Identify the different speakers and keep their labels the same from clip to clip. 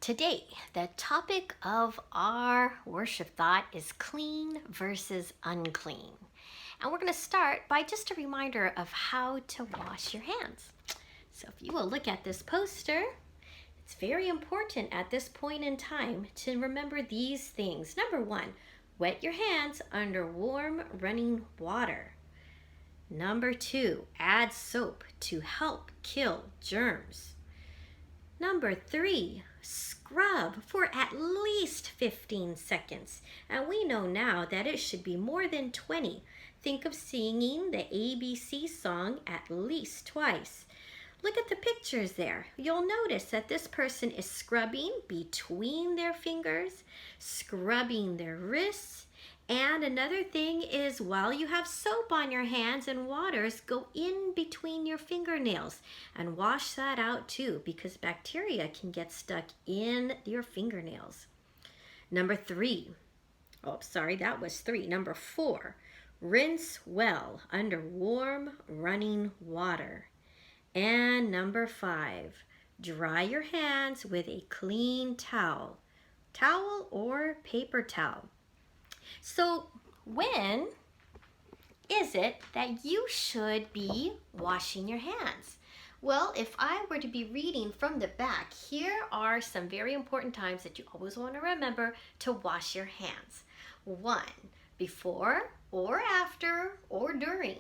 Speaker 1: Today, the topic of our worship thought is clean versus unclean. And we're going to start by just a reminder of how to wash your hands. So if you will look at this poster, it's very important at this point in time to remember these things. Number one, wet your hands under warm running water. Number two, add soap to help kill germs. Number three, scrub for at least 15 seconds. And we know now that it should be more than 20. Think of singing the ABC song at least twice. Look at the pictures there. You'll notice that this person is scrubbing between their fingers, scrubbing their wrists, and another thing is while you have soap on your hands and waters, go in between your fingernails and wash that out too, because bacteria can get stuck in your fingernails. Number three, that was three. Number four, rinse well under warm running water. And number five, dry your hands with a clean towel or paper towel. So when is it that you should be washing your hands? Well, if I were to be reading from the back, here are some very important times that you always want to remember to wash your hands. One, before or after or during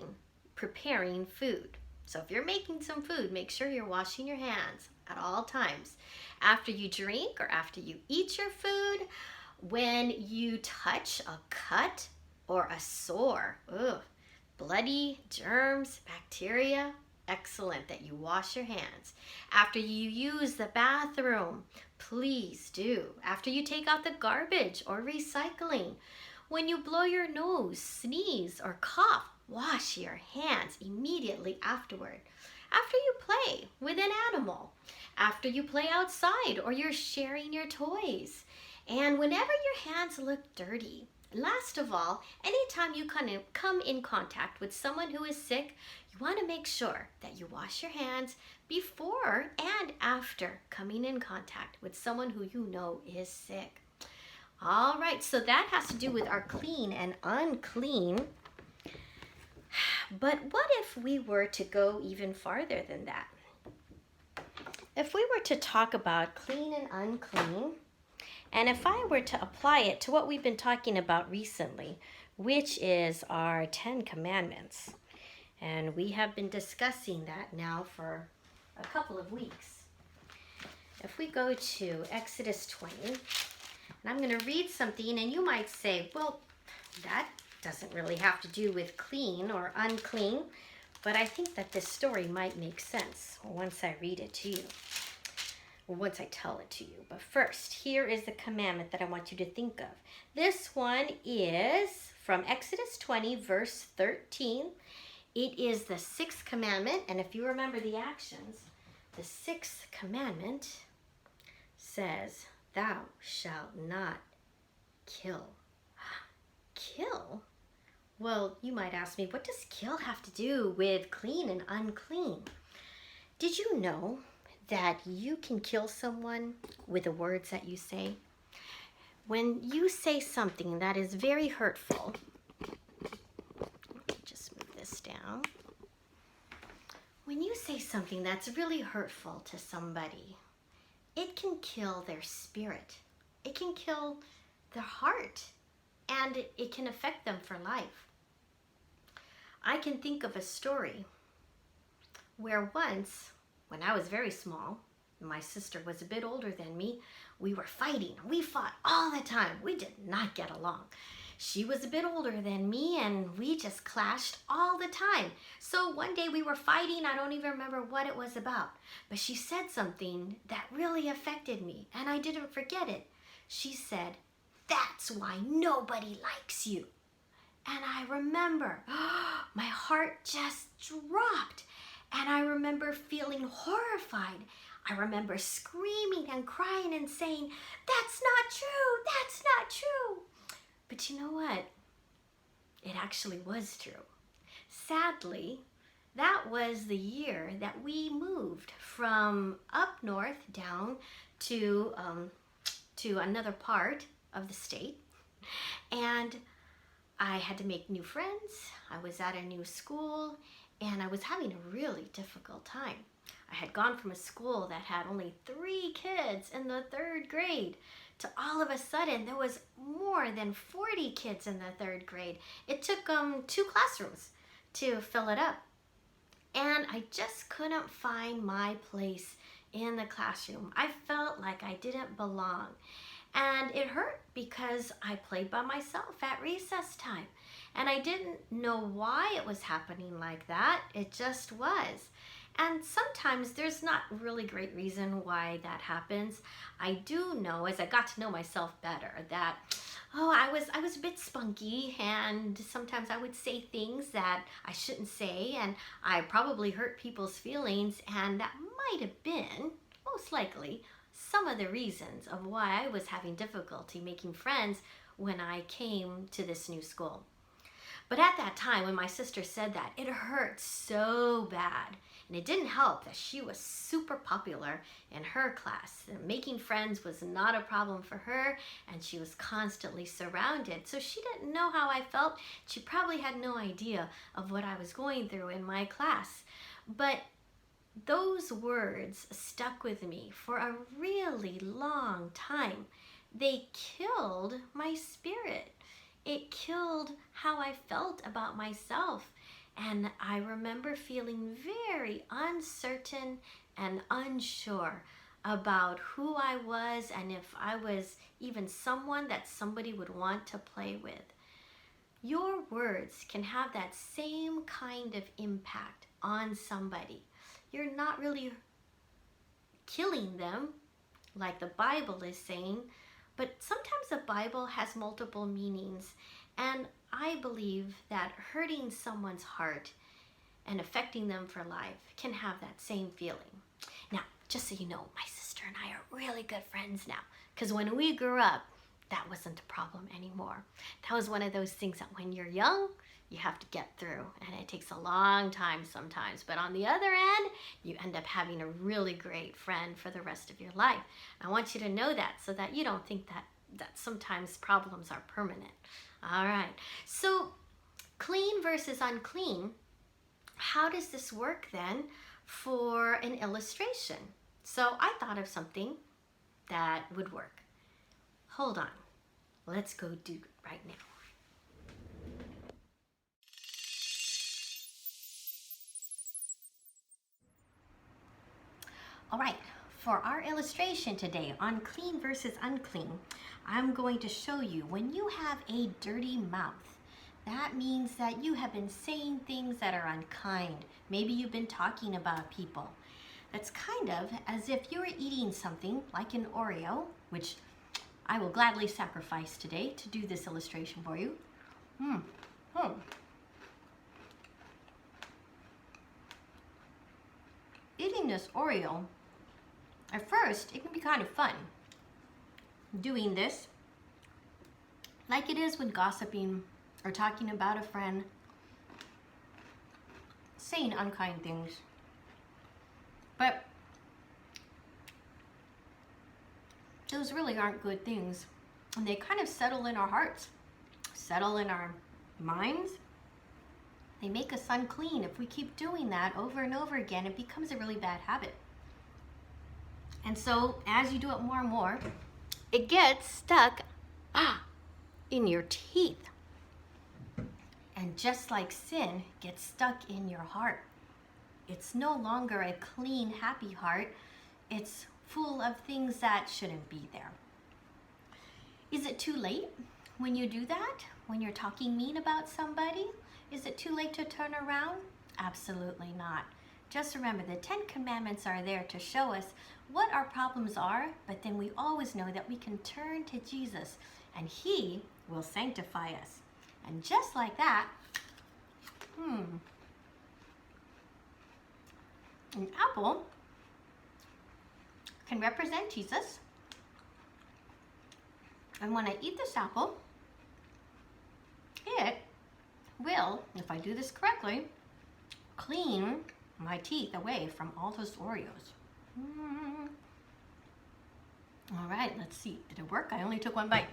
Speaker 1: preparing food. So if you're making some food, make sure you're washing your hands at all times. After you drink or after you eat your food, when you touch a cut or a sore, bloody germs, bacteria, excellent that you wash your hands. After you use the bathroom, please do. After you take out the garbage or recycling. When you blow your nose, sneeze, or cough, wash your hands immediately afterward. After you play with an animal. After you play outside or you're sharing your toys. And whenever your hands look dirty, last of all, anytime you come in contact with someone who is sick, you want to make sure that you wash your hands before and after coming in contact with someone who you know is sick. All right, so that has to do with our clean and unclean. But what if we were to go even farther than that? If we were to talk about clean and unclean, and if I were to apply it to what we've been talking about recently, which is our 10 Commandments, and we have been discussing that now for a couple of weeks. If we go to Exodus 20, and I'm going to read something, and you might say, well, that doesn't really have to do with clean or unclean, but I think that this story might make sense once I read it to you. Once I tell it to you. But first, here is the commandment that I want you to think of. This one is from Exodus 20, verse 13. It is the sixth commandment, and if you remember the actions, the sixth commandment says, "Thou shalt not kill." Kill? Well, you might ask me, what does kill have to do with clean and unclean? Did you know that you can kill someone with the words that you say? When you say something that is very hurtful, let me just move this down. When you say something that's really hurtful to somebody, it can kill their spirit. It can kill their heart, and it can affect them for life. I can think of a story where once, when I was very small, my sister was a bit older than me, we were fighting. We fought all the time. We did not get along. She was a bit older than me, and we just clashed all the time. So one day we were fighting. I don't even remember what it was about, but she said something that really affected me, and I didn't forget it. She said, "That's why nobody likes you." And I remember, my heart just dropped. And I remember feeling horrified. I remember screaming and crying and saying, "That's not true, that's not true." But you know what? It actually was true. Sadly, That was the year that we moved from up north down to another part of the state, and I had to make new friends. I was at a new school, and I was having a really difficult time. I had gone from a school that had only 3 kids in the 3rd grade to all of a sudden there was more than 40 kids in the 3rd grade. It took 2 classrooms to fill it up. And I just couldn't find my place in the classroom. I felt like I didn't belong. And it hurt because I played by myself at recess time. And I didn't know why it was happening like that. It just was. And sometimes there's not really great reason why that happens. I do know, as I got to know myself better, that I was a bit spunky, and sometimes I would say things that I shouldn't say, and I probably hurt people's feelings, and that might have been, most likely, some of the reasons of why I was having difficulty making friends when I came to this new school. But at that time, when my sister said that, it hurt so bad. And it didn't help that she was super popular in her class. Making friends was not a problem for her, and she was constantly surrounded. So she didn't know how I felt. She probably had no idea of what I was going through in my class. But those words stuck with me for a really long time. They killed my spirit. It killed how I felt about myself. And I remember feeling very uncertain and unsure about who I was and if I was even someone that somebody would want to play with. Your words can have that same kind of impact on somebody. You're not really killing them like the Bible is saying, but sometimes the Bible has multiple meanings, and I believe that hurting someone's heart and affecting them for life can have that same feeling. Now, just so you know, my sister and I are really good friends now, because when we grew up, that wasn't a problem anymore. That was one of those things that when you're young, you have to get through, and it takes a long time sometimes. But on the other end, you end up having a really great friend for the rest of your life. I want you to know that so that you don't think that sometimes problems are permanent. All right, so clean versus unclean. How does this work then for an illustration? So I thought of something that would work. Hold on, let's go do it right now. All right, for our illustration today on clean versus unclean, I'm going to show you when you have a dirty mouth, that means that you have been saying things that are unkind. Maybe you've been talking about people. That's kind of as if you were eating something like an Oreo, which I will gladly sacrifice today to do this illustration for you. Eating this Oreo, at first, it can be kind of fun doing this, like it is when gossiping or talking about a friend, saying unkind things. But those really aren't good things. And they kind of settle in our hearts, settle in our minds. They make us unclean. If we keep doing that over and over again, it becomes a really bad habit. And so as you do it more and more, it gets stuck in your teeth. And just like sin gets stuck in your heart, it's no longer a clean, happy heart. It's full of things that shouldn't be there. Is it too late when you do that? When you're talking mean about somebody? Is it too late to turn around? Absolutely not. Just remember, the 10 Commandments are there to show us what our problems are, but then we always know that we can turn to Jesus and He will sanctify us. And just like that, an apple can represent Jesus. And when I eat this apple, it will, if I do this correctly, clean my teeth away from all those Oreos. All right, let's see. Did it work? I only took one bite.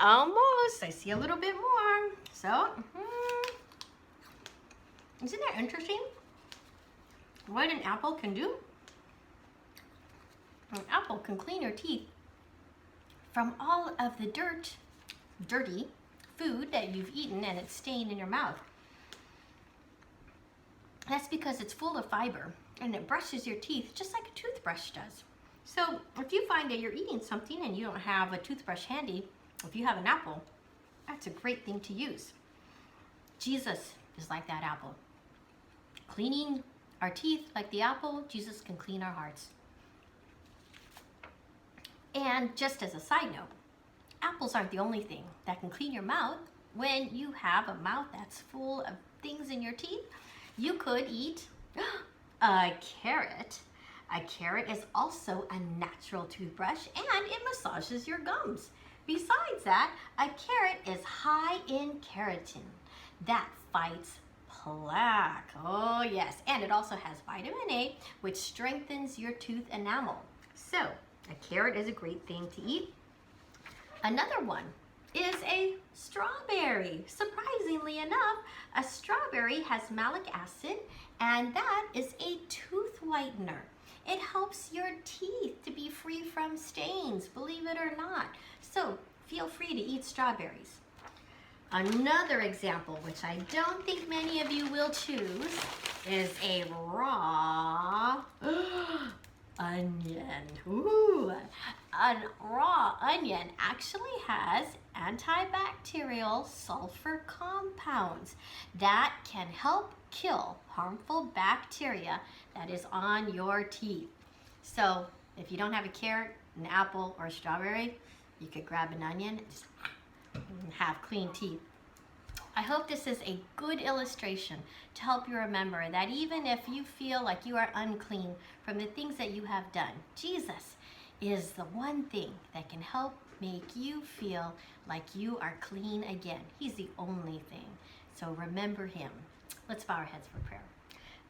Speaker 1: Almost. I see a little bit more. So, isn't that interesting? What an apple can do? An apple can clean your teeth from all of the dirty food that you've eaten and it's staying in your mouth. That's because it's full of fiber and it brushes your teeth just like a toothbrush does. So if you find that you're eating something and you don't have a toothbrush handy, if you have an apple, that's a great thing to use. Jesus is like that apple. Cleaning our teeth like the apple, Jesus can clean our hearts. And just as a side note, apples aren't the only thing that can clean your mouth. When you have a mouth that's full of things in your teeth, you could eat a carrot. A carrot is also a natural toothbrush and it massages your gums. Besides that, a carrot is high in keratin that fights plaque. Oh yes, and it also has vitamin A, which strengthens your tooth enamel. So, a carrot is a great thing to eat. Another one is a strawberry. Surprisingly enough, a strawberry has malic acid, and that is a tooth whitener. It helps your teeth to be free from stains, believe it or not. So feel free to eat strawberries. Another example, which I don't think many of you will choose, is a raw onion. Ooh, a raw onion actually has antibacterial sulfur compounds that can help kill harmful bacteria that is on your teeth. So if you don't have a carrot, an apple, or a strawberry, you could grab an onion and just have clean teeth. I hope this is a good illustration to help you remember that even if you feel like you are unclean from the things that you have done, Jesus is the one thing that can help make you feel like you are clean again. He's the only thing. So remember him. Let's bow our heads for prayer.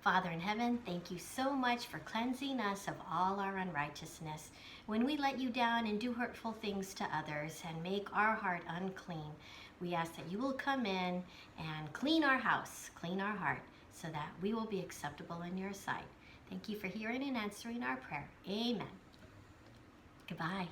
Speaker 1: Father in heaven, thank you so much for cleansing us of all our unrighteousness. When we let you down and do hurtful things to others and make our heart unclean, we ask that you will come in and clean our house, clean our heart, so that we will be acceptable in your sight. Thank you for hearing and answering our prayer. Amen. Goodbye.